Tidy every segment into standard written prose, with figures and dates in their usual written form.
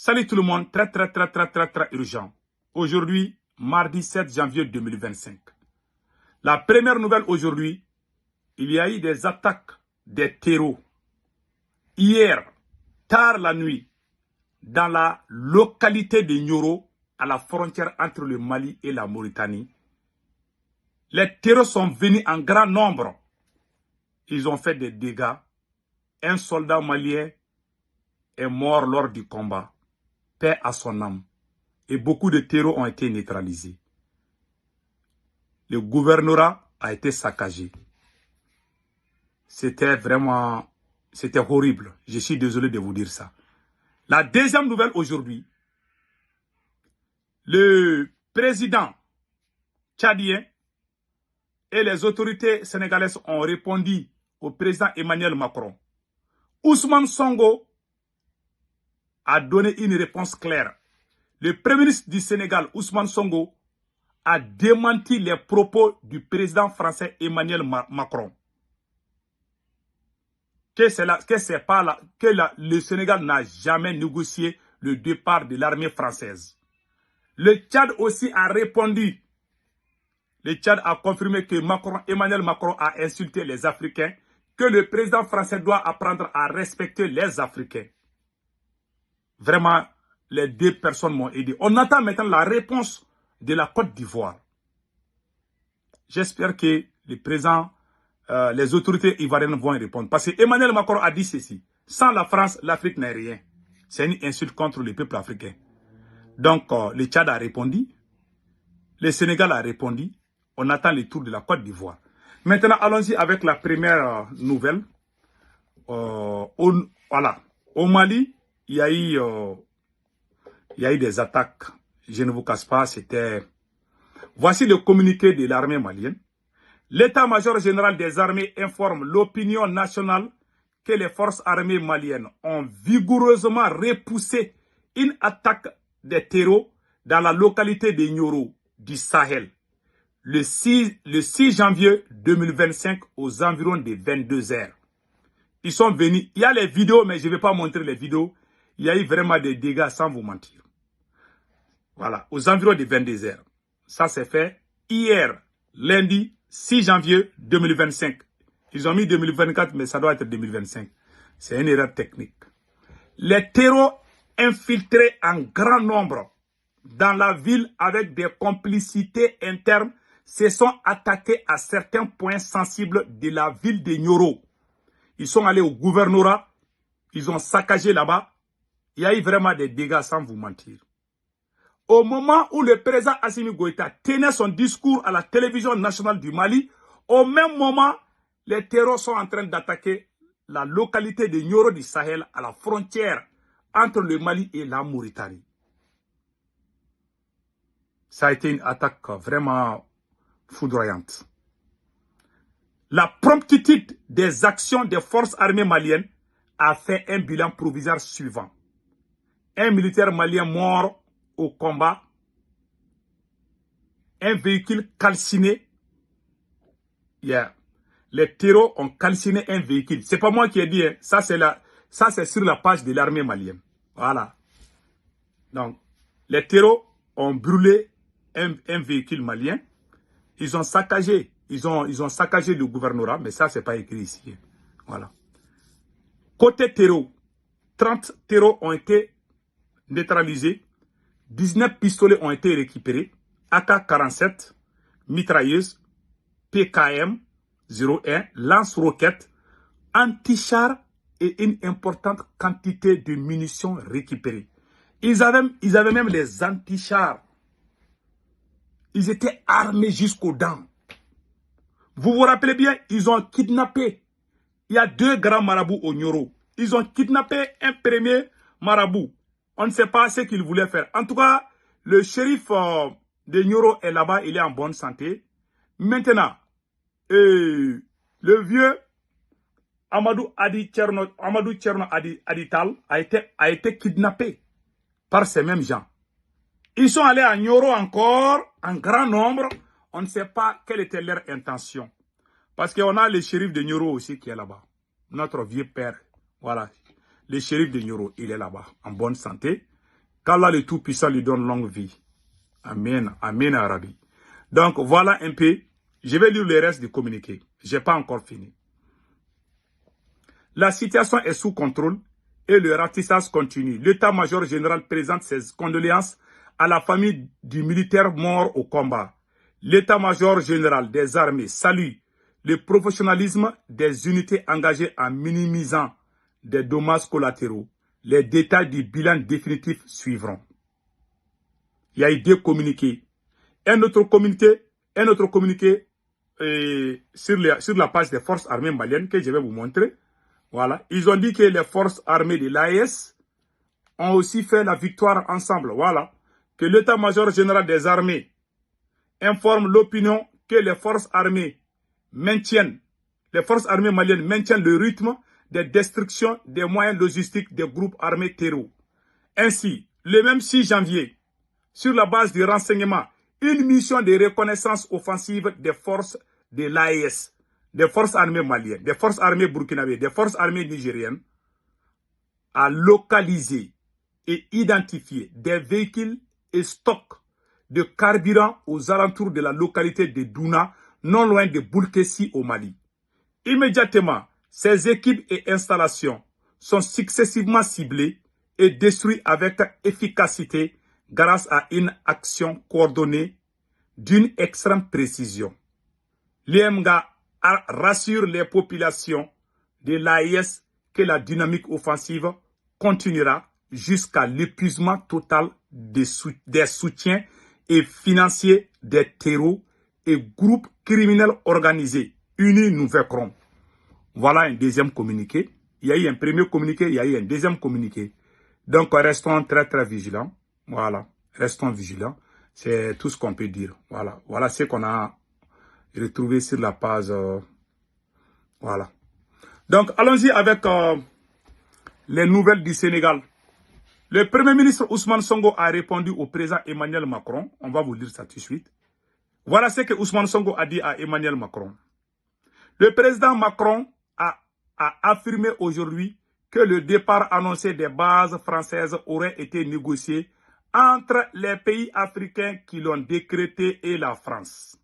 Salut tout le monde, très urgent. Aujourd'hui, mardi 7 janvier 2025. La première nouvelle aujourd'hui, il y a eu des attaques des terreaux. Hier, tard la nuit, dans la localité de Nioro, à la frontière entre le Mali et la Mauritanie, les terreaux sont venus en grand nombre. Ils ont fait des dégâts. Un soldat malien est mort lors du combat. Paix à son âme. Et beaucoup de terreaux ont été neutralisés. Le gouvernorat a été saccagé. C'était horrible. Je suis désolé de vous dire ça. La deuxième nouvelle aujourd'hui, le président tchadien et les autorités sénégalaises ont répondu au président Emmanuel Macron. Ousmane Sonko a donné une réponse claire. Le premier ministre du Sénégal, Ousmane Sonko, a démenti les propos du président français Emmanuel Macron. Le Sénégal n'a jamais négocié le départ de l'armée française. Le Tchad aussi a répondu. Le Tchad a confirmé que Emmanuel Macron a insulté les Africains, que le président français doit apprendre à respecter les Africains. Vraiment, les deux personnes m'ont aidé. On attend maintenant la réponse de la Côte d'Ivoire. J'espère que le président, les autorités ivoiriennes vont y répondre. Parce que Emmanuel Macron a dit ceci. Sans la France, l'Afrique n'est rien. C'est une insulte contre le peuple africain. Donc, le Tchad a répondu. Le Sénégal a répondu. On attend le tour de la Côte d'Ivoire. Maintenant, allons-y avec la première nouvelle. Voilà. Au Mali, il y a eu des attaques. Je ne vous cache pas, c'était... Voici le communiqué de l'armée malienne. L'état-major général des armées informe l'opinion nationale que les forces armées maliennes ont vigoureusement repoussé une attaque des terreaux dans la localité de Nioro du Sahel le 6 janvier 2025 aux environs de 22 h. Ils sont venus, il y a les vidéos mais je ne vais pas montrer les vidéos. Il y a eu vraiment des dégâts sans vous mentir. Voilà, aux environs de 22 h. Ça s'est fait hier, lundi 6 janvier 2025. Ils ont mis 2024, mais ça doit être 2025. C'est une erreur technique. Les terreaux infiltrés en grand nombre dans la ville avec des complicités internes se sont attaqués à certains points sensibles de la ville de Nioro. Ils sont allés au gouvernorat, ils ont saccagé là-bas. Il y a eu vraiment des dégâts sans vous mentir. Au moment où le président Assimi Goïta tenait son discours à la télévision nationale du Mali, au même moment, les terreaux sont en train d'attaquer la localité de Nioro du Sahel à la frontière entre le Mali et la Mauritanie. Ça a été une attaque vraiment foudroyante. La promptitude des actions des forces armées maliennes a fait un bilan provisoire suivant. Un militaire malien mort au combat, un véhicule calciné. Les terreaux ont calciné un véhicule. C'est pas moi qui ai dit, hein. Ça c'est sur la page de l'armée malienne. Voilà. Donc, les terreaux ont brûlé un véhicule malien. Ils ont saccagé. Ils ont saccagé le gouvernorat, mais ça c'est pas écrit ici. Voilà. Côté terreau, 30 terreaux ont été neutralisés. 19 pistolets ont été récupérés, AK-47, mitrailleuse, PKM-01, lance-roquettes, anti-char et une importante quantité de munitions récupérées. Ils avaient même les anti-chars. Ils étaient armés jusqu'aux dents. Vous vous rappelez bien, ils ont kidnappé. Il y a 2 grands marabouts au Nioro. Ils ont kidnappé un premier marabout. On ne sait pas ce qu'il voulait faire. En tout cas, le shérif de Nioro est là-bas, il est en bonne santé. Maintenant, le vieux Amadou Tcherno Adital a été kidnappé par ces mêmes gens. Ils sont allés à Nioro encore, en grand nombre. On ne sait pas quelle était leur intention. Parce qu'on a le shérif de Nioro aussi qui est là-bas. Notre vieux père, voilà. Le shérif de Nioro, il est là-bas, en bonne santé. Qu'Allah le Tout-Puissant lui donne longue vie. Amen. Amen, Arabi. Donc, voilà un peu. Je vais lire le reste du communiqué. Je n'ai pas encore fini. La situation est sous contrôle et le ratissage continue. L'état-major général présente ses condoléances à la famille du militaire mort au combat. L'état-major général des armées salue le professionnalisme des unités engagées en minimisant des dommages collatéraux. Les détails du bilan définitif suivront. Il y a eu 2 communiqués. Un autre communiqué sur la page des forces armées maliennes que je vais vous montrer. Voilà. Ils ont dit que les forces armées de l'AES ont aussi fait la victoire ensemble. Voilà. Que l'état-major général des armées informe l'opinion que les forces armées maliennes maintiennent le rythme de destruction des moyens logistiques des groupes armés terreaux. Ainsi, le même 6 janvier, sur la base du renseignement, une mission de reconnaissance offensive des forces de l'AES, des forces armées maliennes, des forces armées burkinabées, des forces armées nigériennes, a localisé et identifié des véhicules et stocks de carburant aux alentours de la localité de Douna, non loin de Boulkessi au Mali. Immédiatement, ces équipes et installations sont successivement ciblées et détruites avec efficacité grâce à une action coordonnée d'une extrême précision. L'IMGA rassure les populations de l'AES que la dynamique offensive continuera jusqu'à l'épuisement total des soutiens et financiers des terreaux et groupes criminels organisés. Unis, nous vaincrons. Voilà un deuxième communiqué. Il y a eu un premier communiqué, il y a eu un deuxième communiqué. Donc, restons très, très vigilants. Voilà, restons vigilants. C'est tout ce qu'on peut dire. Voilà, voilà ce qu'on a retrouvé sur la page. Voilà. Donc, allons-y avec les nouvelles du Sénégal. Le Premier ministre Ousmane Sonko a répondu au président Emmanuel Macron. On va vous lire ça tout de suite. Voilà ce que Ousmane Sonko a dit à Emmanuel Macron. Le président Macron a affirmé aujourd'hui que le départ annoncé des bases françaises aurait été négocié entre les pays africains qui l'ont décrété et la France.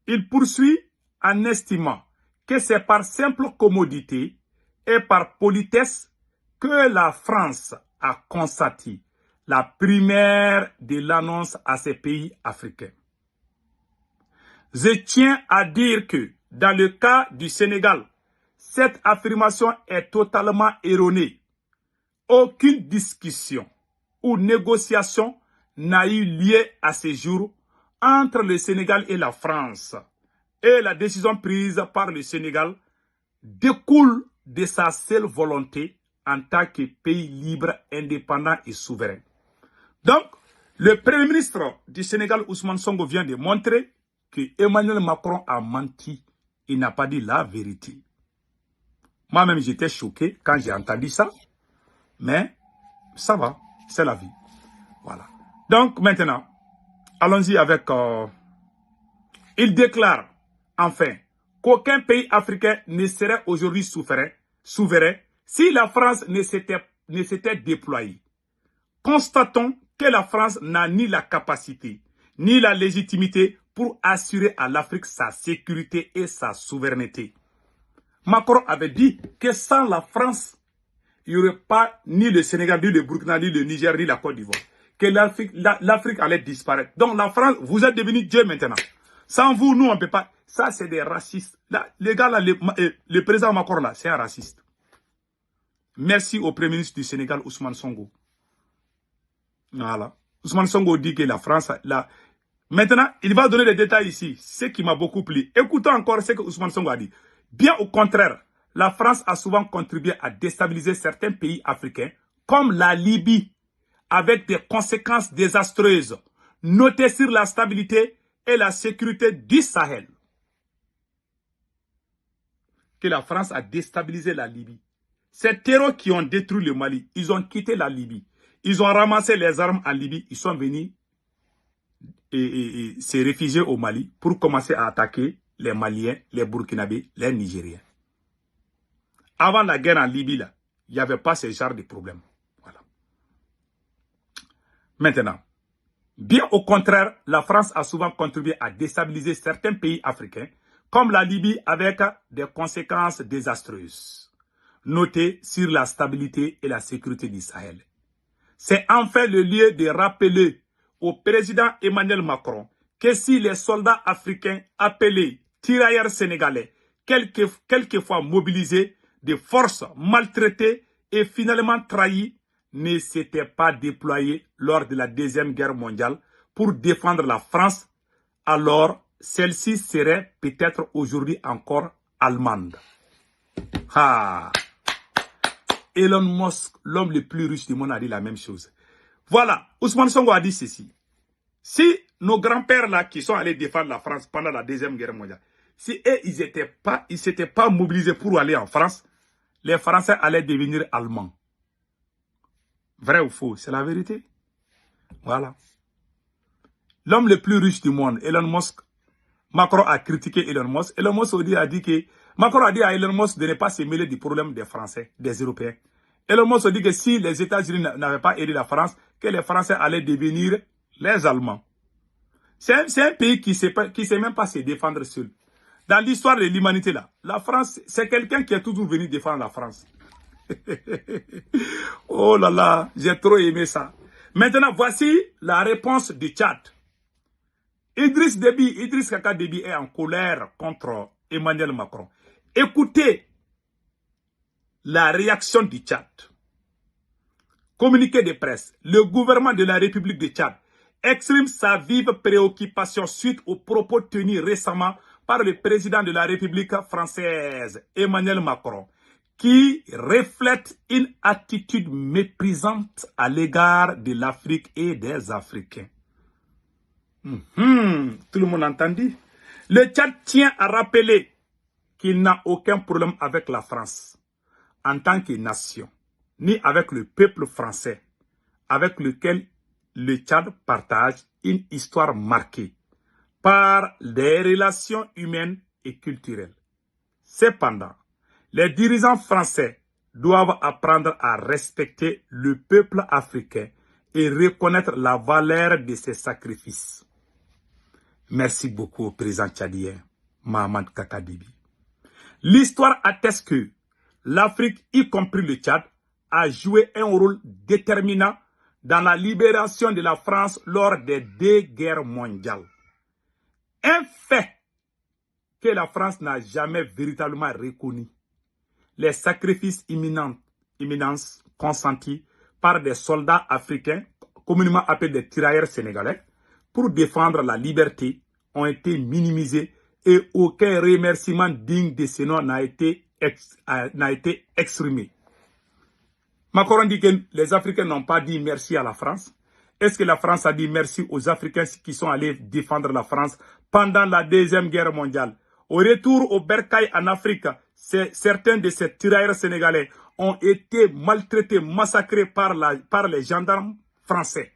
Il poursuit en estimant que c'est par simple commodité et par politesse que la France a constaté la primaire de l'annonce à ces pays africains. Je tiens à dire que dans le cas du Sénégal, cette affirmation est totalement erronée. Aucune discussion ou négociation n'a eu lieu à ce jour entre le Sénégal et la France. Et la décision prise par le Sénégal découle de sa seule volonté en tant que pays libre, indépendant et souverain. Donc, le Premier ministre du Sénégal, Ousmane Sonko, vient de montrer que Emmanuel Macron a menti. Il n'a pas dit la vérité. Moi-même, j'étais choqué quand j'ai entendu ça. Mais ça va, c'est la vie. Voilà. Donc, maintenant, allons-y avec... il déclare, enfin, qu'aucun pays africain ne serait aujourd'hui souverain si la France ne s'était déployée. Constatons que la France n'a ni la capacité, ni la légitimité pour assurer à l'Afrique sa sécurité et sa souveraineté. Macron avait dit que sans la France, il n'y aurait pas ni le Sénégal, ni le Burkina, ni le Niger, ni la Côte d'Ivoire. Que l'Afrique allait disparaître. Donc la France, vous êtes devenu Dieu maintenant. Sans vous, nous, on ne peut pas. Ça, c'est des racistes. Là, les gars, là, le président Macron, là, c'est un raciste. Merci au Premier ministre du Sénégal, Ousmane Sonko. Voilà. Ousmane Sonko dit que la France... Maintenant, il va donner des détails ici. Ce qui m'a beaucoup plu. Écoutons encore ce que Ousmane Sonko a dit. Bien au contraire, la France a souvent contribué à déstabiliser certains pays africains, comme la Libye, avec des conséquences désastreuses, notées sur la stabilité et la sécurité du Sahel. Que la France a déstabilisé la Libye. Ces terroristes qui ont détruit le Mali, ils ont quitté la Libye. Ils ont ramassé les armes en Libye, ils sont venus et se réfugier au Mali pour commencer à attaquer les Maliens, les Burkinabés, les Nigériens. Avant la guerre en Libye, là, il n'y avait pas ce genre de problème. Voilà. Maintenant, bien au contraire, la France a souvent contribué à déstabiliser certains pays africains, comme la Libye, avec des conséquences désastreuses. Notez sur la stabilité et la sécurité du Sahel. C'est enfin le lieu de rappeler au président Emmanuel Macron que si les soldats africains appelés tirailleurs sénégalais, quelquefois mobilisés, des forces maltraitées et finalement trahies, ne s'étaient pas déployés lors de la Deuxième Guerre mondiale pour défendre la France, alors celle-ci serait peut-être aujourd'hui encore allemande. Ah. Elon Musk, l'homme le plus riche du monde, a dit la même chose. Voilà, Ousmane Sonko a dit ceci. Si nos grands-pères là qui sont allés défendre la France pendant la Deuxième Guerre mondiale, si eux, ils s'étaient pas mobilisés pour aller en France, les Français allaient devenir Allemands. Vrai ou faux? C'est la vérité. Voilà. L'homme le plus riche du monde, Elon Musk, Macron a critiqué Elon Musk. Elon Musk a dit que Macron a dit à Elon Musk de ne pas se mêler du problème des Français, des Européens. Elon Musk dit que si les États-Unis n'avaient pas aidé la France, que les Français allaient devenir les Allemands. C'est un pays qui ne sait même pas se défendre seul. Dans l'histoire de l'humanité, là, la France, c'est quelqu'un qui est toujours venu défendre la France. Oh là là, j'ai trop aimé ça. Maintenant, voici la réponse du Tchad. Idriss Kaka Déby est en colère contre Emmanuel Macron. Écoutez la réaction du Tchad. Communiqué de presse. Le gouvernement de la République du Tchad exprime sa vive préoccupation suite aux propos tenus récemment par le président de la République française, Emmanuel Macron, qui reflète une attitude méprisante à l'égard de l'Afrique et des Africains. Tout le monde a entendu. Le Tchad tient à rappeler qu'il n'a aucun problème avec la France en tant que nation, ni avec le peuple français, avec lequel le Tchad partage une histoire marquée par des relations humaines et culturelles. Cependant, les dirigeants français doivent apprendre à respecter le peuple africain et reconnaître la valeur de ses sacrifices. Merci beaucoup au président tchadien, Mahamat Kaka Déby. L'histoire atteste que l'Afrique, y compris le Tchad, a joué un rôle déterminant dans la libération de la France lors des 2 guerres mondiales. Un fait que la France n'a jamais véritablement reconnu. Les sacrifices imminents consentis par des soldats africains, communément appelés des tirailleurs sénégalais, pour défendre la liberté, ont été minimisés et aucun remerciement digne de ce nom n'a été exprimé. Macron dit que les Africains n'ont pas dit merci à la France. Est-ce que la France a dit merci aux Africains qui sont allés défendre la France pendant la Deuxième Guerre mondiale? Au retour au Bercail en Afrique, certains de ces tirailleurs sénégalais ont été maltraités, massacrés par les gendarmes français.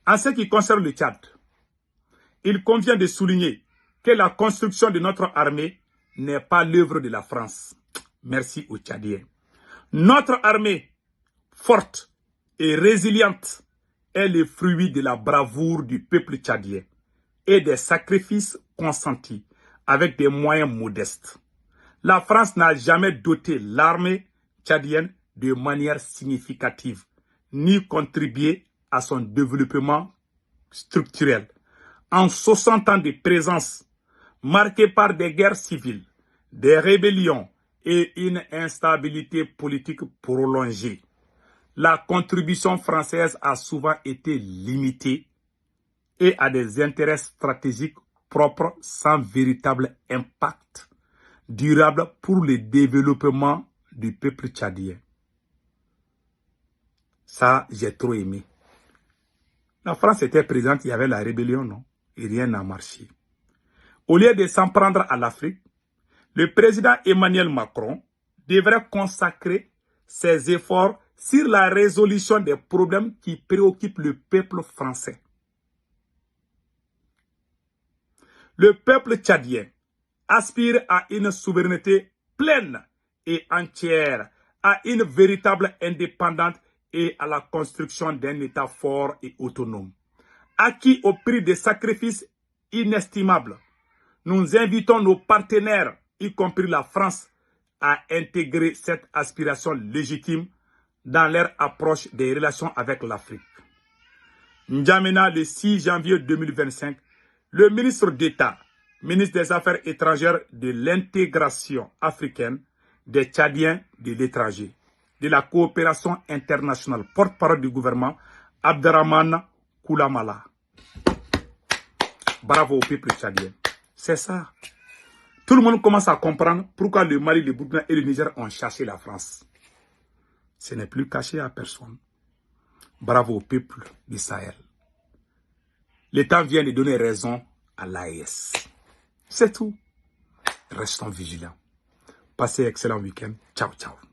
En ce qui concerne le Tchad, il convient de souligner que la construction de notre armée n'est pas l'œuvre de la France. Merci aux Tchadiens. Notre armée, forte et résiliente, est le fruit de la bravoure du peuple tchadien et des sacrifices consentis avec des moyens modestes. La France n'a jamais doté l'armée tchadienne de manière significative, ni contribué à son développement structurel. En 60 ans de présence, marquée par des guerres civiles, des rébellions et une instabilité politique prolongée, la contribution française a souvent été limitée et a des intérêts stratégiques propres sans véritable impact durable pour le développement du peuple tchadien. Ça, j'ai trop aimé. La France était présente, il y avait la rébellion, non? Et rien n'a marché. Au lieu de s'en prendre à l'Afrique, le président Emmanuel Macron devrait consacrer ses efforts sur la résolution des problèmes qui préoccupent le peuple français. Le peuple tchadien aspire à une souveraineté pleine et entière à une véritable indépendance et à la construction d'un État fort et autonome. Acquis au prix de sacrifices inestimables, nous invitons nos partenaires, y compris la France, à intégrer cette aspiration légitime dans leur approche des relations avec l'Afrique. N'Djamena, le 6 janvier 2025, le ministre d'État, ministre des Affaires étrangères de l'intégration africaine, des Tchadiens de l'étranger, de la coopération internationale, porte-parole du gouvernement, Abderrahmane Koulamala. Bravo au peuple tchadien. C'est ça. Tout le monde commence à comprendre pourquoi le Mali, le Burkina et le Niger ont chassé la France. Ce n'est plus caché à personne. Bravo au peuple du Sahel. Le temps vient de donner raison à l'AES. C'est tout. Restons vigilants. Passez un excellent week-end. Ciao, ciao.